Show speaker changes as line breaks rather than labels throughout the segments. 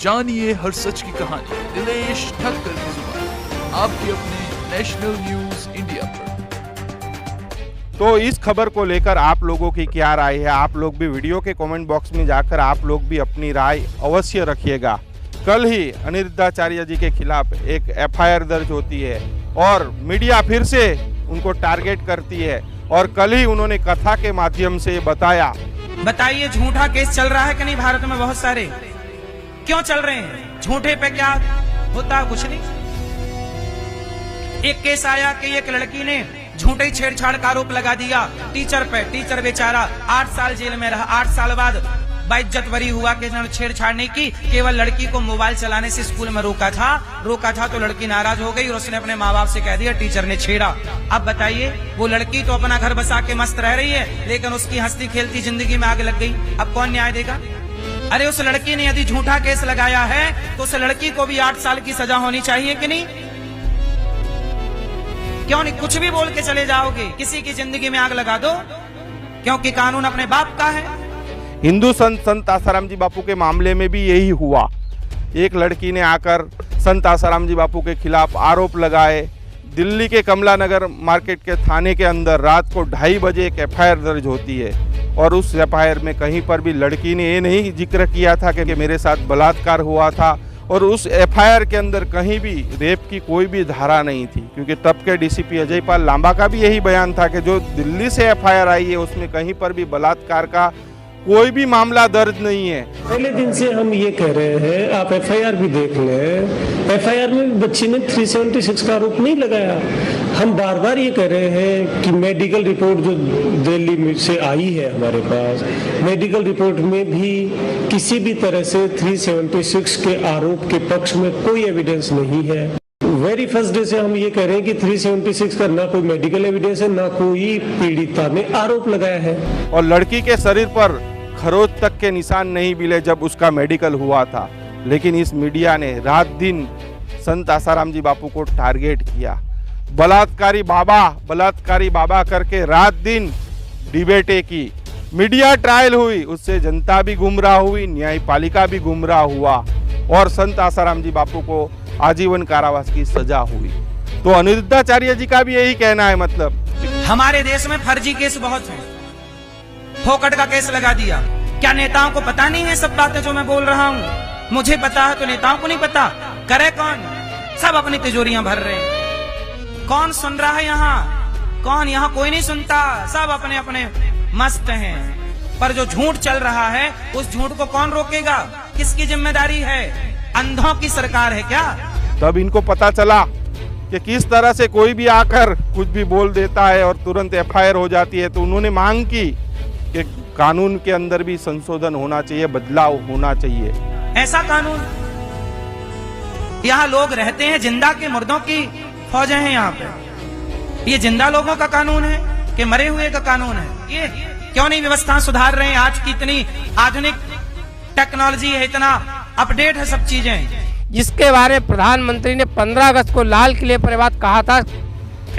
जानिए हर सच की कहानी दिनेश ठक्कर की जुबान, आपके अपने नेशनल न्यूज इंडिया पर।
तो इस खबर को लेकर आप लोगों की क्या राय है? आप लोग भी वीडियो के कमेंट बॉक्स में जाकर आप लोग भी अपनी राय अवश्य रखिएगा। कल ही अनिरुद्धाचार्य जी के खिलाफ एक एफआईआर दर्ज होती है और मीडिया फिर से उनको टारगेट करती है और कल ही उन्होंने कथा के माध्यम से
बताइए झूठा केस चल रहा है कि नहीं भारत में? बहुत सारे क्यों चल रहे हैं? झूठे पे क्या होता? कुछ नहीं। एक केस आया कि एक लड़की ने झूठे छेड़छाड़ का आरोप लगा दिया टीचर पे। टीचर बेचारा 8 साल जेल में रहा। 8 साल बाद बाइज्जत बरी हुआ कि छेड़छाड़ नहीं की, केवल लड़की को मोबाइल चलाने से स्कूल में रोका था तो लड़की नाराज हो गई और उसने अपने माँ बाप से कह दिया टीचर ने छेड़ा। अब बताइए, वो लड़की तो अपना घर बसा के मस्त रह रही है, लेकिन उसकी हंसती खेलती जिंदगी में आग लग गई। अब कौन न्याय देगा? अरे उस लड़की ने यदि झूठा केस लगाया है तो उस लड़की को भी 8 साल की सजा होनी चाहिए कि नहीं? क्यों नहीं? कुछ भी बोल के चले जाओगे, किसी की जिंदगी में आग लगा दो, क्योंकि कानून अपने बाप का है।
हिंदू संत आसाराम जी बापू के मामले में भी यही हुआ। एक लड़की ने आकर संत आसाराम जी बापू के खिलाफ आरोप लगाए। दिल्ली के कमला नगर मार्केट के थाने के अंदर रात को 2:30 बजे एक एफआईआर दर्ज होती है और उस एफआईआर में कहीं पर भी लड़की ने ये नहीं जिक्र किया था कि मेरे साथ बलात्कार हुआ था, और उस एफआईआर के अंदर कहीं भी रेप की कोई भी धारा नहीं थी, क्योंकि तब के डीसीपी अजय पाल लांबा का भी यही बयान था कि जो दिल्ली से एफआईआर आई है उसमें कहीं पर भी बलात्कार का कोई भी मामला दर्ज नहीं है।
पहले दिन से हम ये कह रहे हैं, आप एफआईआर भी देख लें, एफआईआर में बच्ची ने 376 का आरोप नहीं लगाया। हम बार बार ये कह रहे हैं कि मेडिकल रिपोर्ट जो दिल्ली से आई है हमारे पास, मेडिकल रिपोर्ट में भी किसी भी तरह से 376 के आरोप के पक्ष में कोई एविडेंस नहीं है। वेरी फर्स्ट डे से हम ये कह रहे हैं कि 376 का ना कोई मेडिकल एविडेंस है, ना कोई पीड़िता ने आरोप लगाया है।
और लड़की के शरीर पर खरोच तक के निशान नहीं मिले जब उसका मेडिकल हुआ था, लेकिन इस मीडिया ने रात दिन संत आसाराम जी बापू को टारगेट किया। बलात्कारी बाबा करके रात दिन डिबेटें की, मीडिया ट्रायल हुई, उससे जनता भी गुमराह हुई, न्यायपालिका भी गुमराह हुआ और संत आसाराम जी बापू को आजीवन कारावास की सजा हुई। तो अनिरुद्धाचार्य जी का भी यही कहना है। मतलब
हमारे देश में फर्जी केस बहुत है, फोकट का केस लगा दिया। क्या नेताओं को पता नहीं है सब बातें जो मैं बोल रहा हूँ? मुझे पता है तो नेताओं को नहीं पता? करे कौन? सब अपनी तिजोरियां भर रहे हैं। कौन सुन रहा है यहाँ? कौन? यहाँ कोई नहीं सुनता, सब अपने अपने मस्त हैं। पर जो झूठ चल रहा है उस झूठ को कौन रोकेगा? किसकी जिम्मेदारी है? अंधों की सरकार है क्या?
तब इनको पता चला कि किस तरह से कोई भी आकर कुछ भी बोल देता है और तुरंत एफआईआर हो जाती है। तो उन्होंने मांग की कि कानून के अंदर भी संशोधन होना चाहिए, बदलाव होना चाहिए।
ऐसा कानून? यहाँ लोग रहते हैं, जिंदा के मुर्दों की फौजें हैं यहाँ पे। ये जिंदा लोगों का कानून है कि मरे हुए का कानून है? ये क्यों नहीं व्यवस्था सुधार रहे हैं? आज की इतनी आधुनिक टेक्नोलॉजी है, इतना अपडेट है सब चीजें,
जिसके बारे में प्रधानमंत्री ने 15 अगस्त को लाल किले पर बात कहा था।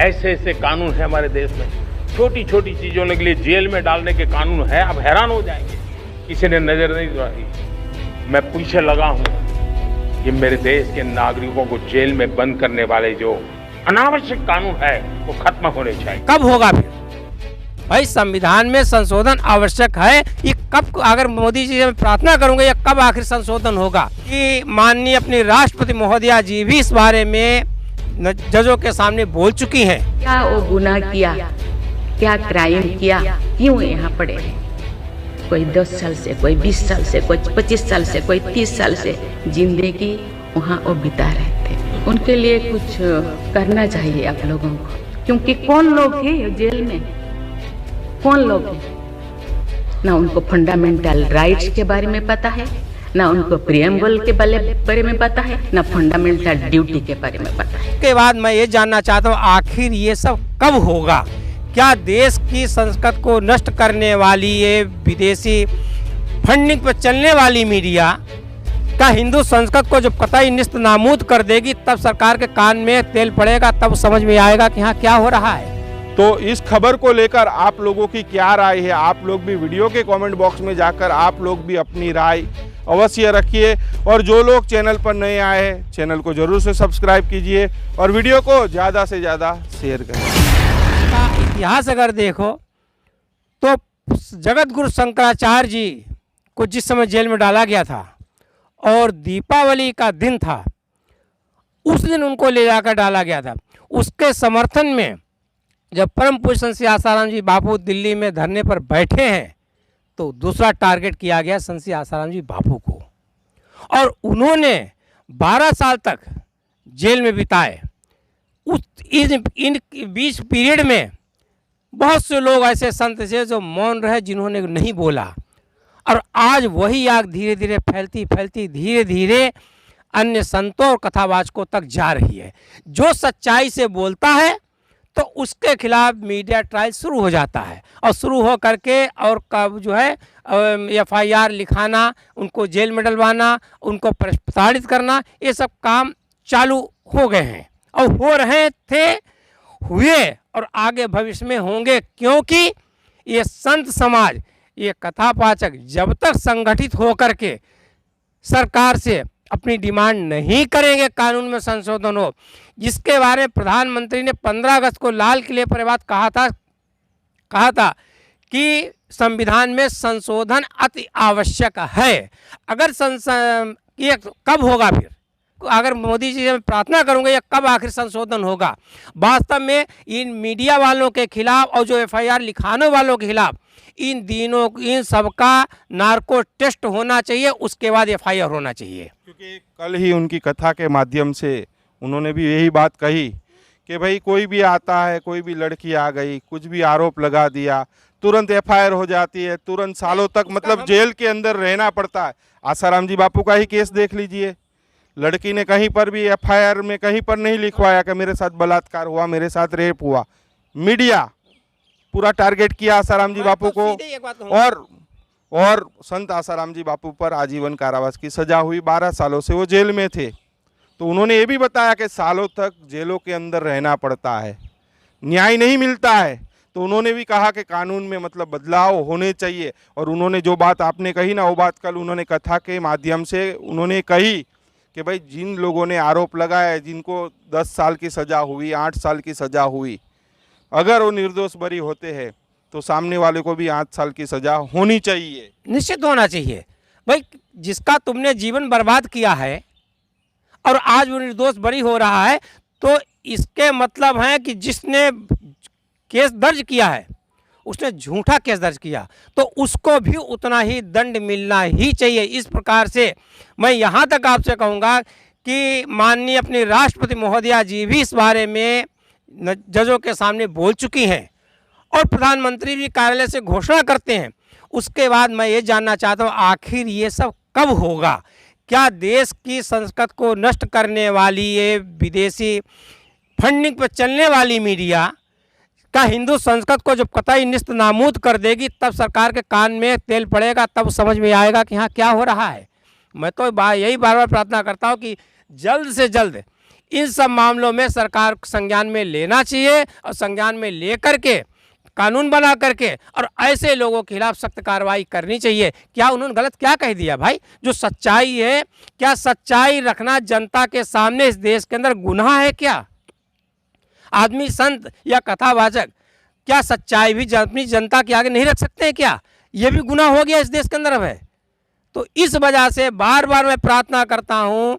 ऐसे ऐसे कानून है हमारे देश में, छोटी छोटी चीजों के लिए जेल में डालने के कानून है। अब हैरान हो जाएंगे, किसी ने नजर नहीं दौड़ाई। मैं पीछे लगा हूं, ये मेरे देश के नागरिकों को जेल में बंद करने वाले जो अनावश्यक कानून है वो खत्म होने चाहिए।
कब होगा फिर? भाई संविधान में संशोधन आवश्यक है। ये कब, अगर मोदी जी से मैं प्रार्थना करूंगा, ये कब आखिर संशोधन होगा? कि माननीय अपनी राष्ट्रपति महोदया जी भी इस बारे में जजों के सामने बोल चुकी हैं।
क्या वो गुनाह किया, क्या क्राइम किया, क्यों यहाँ पड़े हैं? कोई 10 साल से, कोई 20 साल से, कोई 25 साल से, कोई 30 साल से जिंदगी वहाँ वो बिता रहे थे। उनके लिए कुछ करना चाहिए आप लोगों को, क्योंकि कौन लोग हैं जेल में? कौन लोग हैं? ना उनको फंडामेंटल राइट्स के बारे में पता है, ना उनको प्रियम्बल के बारे में पता है, ना फंडामेंटल ड्यूटी के बारे में पता है।
के बाद मैं ये जानना चाहता हूँ, आखिर ये सब कब होगा? क्या देश की संस्कृति को नष्ट करने वाली ये विदेशी फंडिंग पर चलने वाली मीडिया का हिंदू संस्कृति को जब कतई निस्त नाबूद कर देगी, तब सरकार के कान में तेल पड़ेगा, तब समझ में आएगा कि हाँ क्या हो रहा है।
तो इस खबर को लेकर आप लोगों की क्या राय है? आप लोग भी वीडियो के कमेंट बॉक्स में जाकर आप लोग भी अपनी राय अवश्य रखिए। और जो लोग चैनल पर नए आए हैं, चैनल को जरूर से सब्सक्राइब कीजिए और वीडियो को ज़्यादा से ज़्यादा शेयर करें।
का इतिहास अगर देखो तो जगत गुरु शंकराचार्य जी को जिस समय जेल में डाला गया था और दीपावली का दिन था, उस दिन उनको ले जाकर डाला गया था। उसके समर्थन में जब परम पूज्य संत श्री आसाराम जी बापू दिल्ली में धरने पर बैठे हैं तो दूसरा टारगेट किया गया संत श्री आसाराम जी बापू को, और उन्होंने 12 साल तक जेल में बिताए। इन बीच पीरियड में बहुत से लोग ऐसे संत थे जो मौन रहे, जिन्होंने नहीं बोला, और आज वही आग धीरे धीरे फैलती फैलती धीरे धीरे अन्य संतों और कथावाचकों तक जा रही है। जो सच्चाई से बोलता है तो उसके खिलाफ मीडिया ट्रायल शुरू हो जाता है, और शुरू हो करके और कब जो है FIR लिखाना, उनको जेल में डलवाना, उनको प्रताड़ित करना, ये सब काम चालू हो गए हैं और हो रहे थे, हुए और आगे भविष्य में होंगे। क्योंकि ये संत समाज, ये कथावाचक जब तक संगठित होकर के सरकार से अपनी डिमांड नहीं करेंगे कानून में संशोधन हो, जिसके बारे में प्रधानमंत्री ने 15 अगस्त को लाल किले पर बात कहा था कि संविधान में संशोधन अति आवश्यक है। अगर ये कब होगा, फिर अगर मोदी जी से प्रार्थना करूंगा ये कब आखिर संशोधन होगा। वास्तव में इन मीडिया वालों के खिलाफ और जो FIR लिखाने वालों के खिलाफ इन सबका नार्को टेस्ट होना चाहिए, उसके बाद FIR होना चाहिए।
क्योंकि कल ही उनकी कथा के माध्यम से उन्होंने भी यही बात कही कि भाई कोई भी आता है, कोई भी लड़की आ गई, कुछ भी आरोप लगा दिया, तुरंत FIR हो जाती है, तुरंत सालों तक मतलब जेल के अंदर रहना पड़ता है। आसाराम जी बापू का ही केस देख लीजिए, लड़की ने कहीं पर भी FIR में कहीं पर नहीं लिखवाया कि मेरे साथ बलात्कार हुआ, मेरे साथ रेप हुआ। मीडिया पूरा टारगेट किया आसाराम जी बापू को, और संत आसाराम जी बापू पर आजीवन कारावास की सजा हुई। 12 सालों से वो जेल में थे। तो उन्होंने ये भी बताया कि सालों तक जेलों के अंदर रहना पड़ता है, न्याय नहीं मिलता है। तो उन्होंने भी कहा कि कानून में मतलब बदलाव होने चाहिए। और उन्होंने जो बात आपने कही ना, वो बात कल उन्होंने कथा के माध्यम से उन्होंने कही कि भाई जिन लोगों ने आरोप लगाया, जिनको 10 साल की सज़ा हुई, 8 साल की सज़ा हुई, अगर वो निर्दोष बरी होते हैं तो सामने वाले को भी 8 साल की सज़ा होनी चाहिए,
निश्चित होना चाहिए। भाई जिसका तुमने जीवन बर्बाद किया है और आज वो निर्दोष बरी हो रहा है, तो इसके मतलब है कि जिसने केस दर्ज किया है उसने झूठा केस दर्ज किया, तो उसको भी उतना ही दंड मिलना ही चाहिए। इस प्रकार से मैं यहाँ तक आपसे कहूँगा कि माननीय अपनी राष्ट्रपति महोदया जी भी इस बारे में जजों के सामने बोल चुकी हैं और प्रधानमंत्री भी कार्यालय से घोषणा करते हैं। उसके बाद मैं ये जानना चाहता हूँ आखिर ये सब कब होगा। क्या देश की संस्कृति को नष्ट करने वाली ये विदेशी फंडिंग पर चलने वाली मीडिया का हिंदू संस्कृति को जब कतई निस्त नामूद कर देगी, तब सरकार के कान में तेल पड़ेगा, तब समझ में आएगा कि हाँ क्या हो रहा है। मैं तो यही बार बार प्रार्थना करता हूँ कि जल्द से जल्द इन सब मामलों में सरकार संज्ञान में लेना चाहिए और संज्ञान में लेकर के कानून बना करके और ऐसे लोगों के खिलाफ सख्त कार्रवाई करनी चाहिए। क्या उन्होंने गलत क्या कह दिया भाई? जो सच्चाई है, क्या सच्चाई रखना जनता के सामने इस देश के अंदर गुनाह है क्या? आदमी संत या कथावाचक क्या सच्चाई भी अपनी जनता के आगे नहीं रख सकते हैं क्या? ये भी गुनाह हो गया इस देश के अंदर अब है। तो इस वजह से बार बार मैं प्रार्थना करता हूँ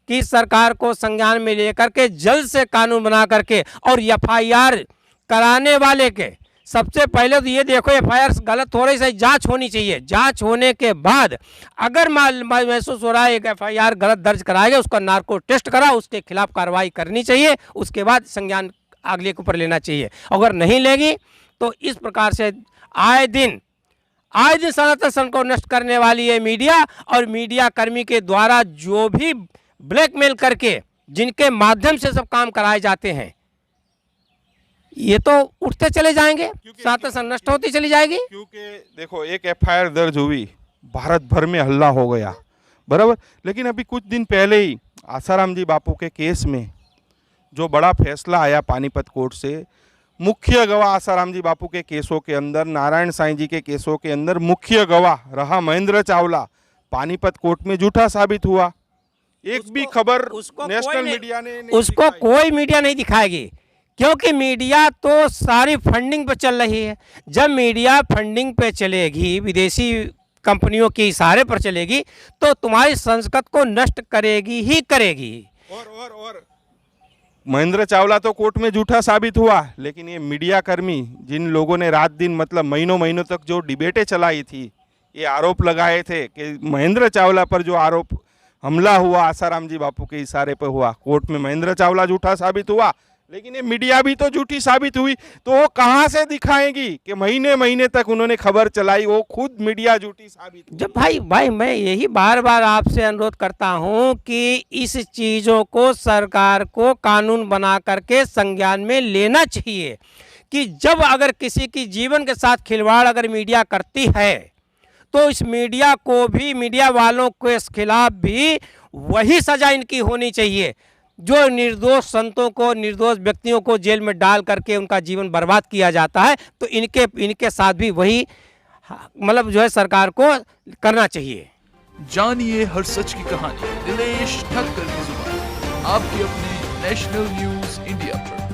कि सरकार को संज्ञान में लेकर के जल्द से कानून बना करके और FIR कराने वाले के सबसे पहले तो ये देखो FIR गलत हो रही है, जांच होनी चाहिए। जांच होने के बाद अगर महसूस हो रहा है कि FIR गलत दर्ज कराएगा, उसका नार्को टेस्ट करा, उसके खिलाफ कार्रवाई करनी चाहिए, उसके बाद संज्ञान अगले के ऊपर लेना चाहिए। अगर नहीं लेगी तो इस प्रकार से आए दिन सनातन संघ को नष्ट करने वाली है मीडिया और मीडिया कर्मी के द्वारा जो भी ब्लैकमेल करके जिनके माध्यम से सब काम कराए जाते हैं, ये तो उठते चले जाएंगे, सनातन संघ नष्ट होती चली जाएगी।
क्योंकि देखो एक FIR दर्ज हुई, भारत भर में हल्ला हो गया, बराबर। लेकिन अभी कुछ दिन पहले ही आसाराम जी बापू के केस में जो बड़ा फैसला आया पानीपत कोर्ट से, मुख्य गवाह आसाराम जी बापू के केसों के अंदर, नारायण साईं जी के केसों के अंदर मुख्य गवाह रहा महेंद्र चावला, पानीपत कोर्ट में झूठा साबित हुआ। एक भी खबर नेशनल मीडिया ने नहीं
उसको कोई मीडिया नहीं दिखाएगी, क्योंकि मीडिया तो सारी फंडिंग पे चल रही है। जब मीडिया फंडिंग पे चलेगी, विदेशी कंपनियों के इशारे पर चलेगी, तो तुम्हारी संस्कृत को नष्ट करेगी ही करेगी।
और महेंद्र चावला तो कोर्ट में झूठा साबित हुआ, लेकिन ये मीडिया कर्मी जिन लोगों ने रात दिन मतलब महीनों महीनों तक जो डिबेटें चलाई थी, ये आरोप लगाए थे कि महेंद्र चावला पर जो आरोप हमला हुआ आसाराम जी बापू के इशारे पर हुआ, कोर्ट में महेंद्र चावला झूठा साबित हुआ, लेकिन ये मीडिया भी तो झूठी साबित हुई। तो वो कहाँ से दिखाएंगी कि महीने महीने तक उन्होंने खबर चलाई, वो खुद मीडिया झूठी साबित हुई।
जब भाई मैं यही बार बार आपसे अनुरोध करता हूं कि इस चीज़ों को सरकार को कानून बना करके संज्ञान में लेना चाहिए कि जब अगर किसी की जीवन के साथ खिलवाड़ अगर मीडिया करती है, तो इस मीडिया को भी, मीडिया वालों के खिलाफ भी वही सजा इनकी होनी चाहिए जो निर्दोष संतों को, निर्दोष व्यक्तियों को जेल में डाल करके उनका जीवन बर्बाद किया जाता है। तो इनके साथ भी वही मतलब जो है सरकार को करना चाहिए।
जानिए हर सच की कहानी दिनेश ठक्कर की जुबान, आपके अपने नेशनल न्यूज इंडिया पर।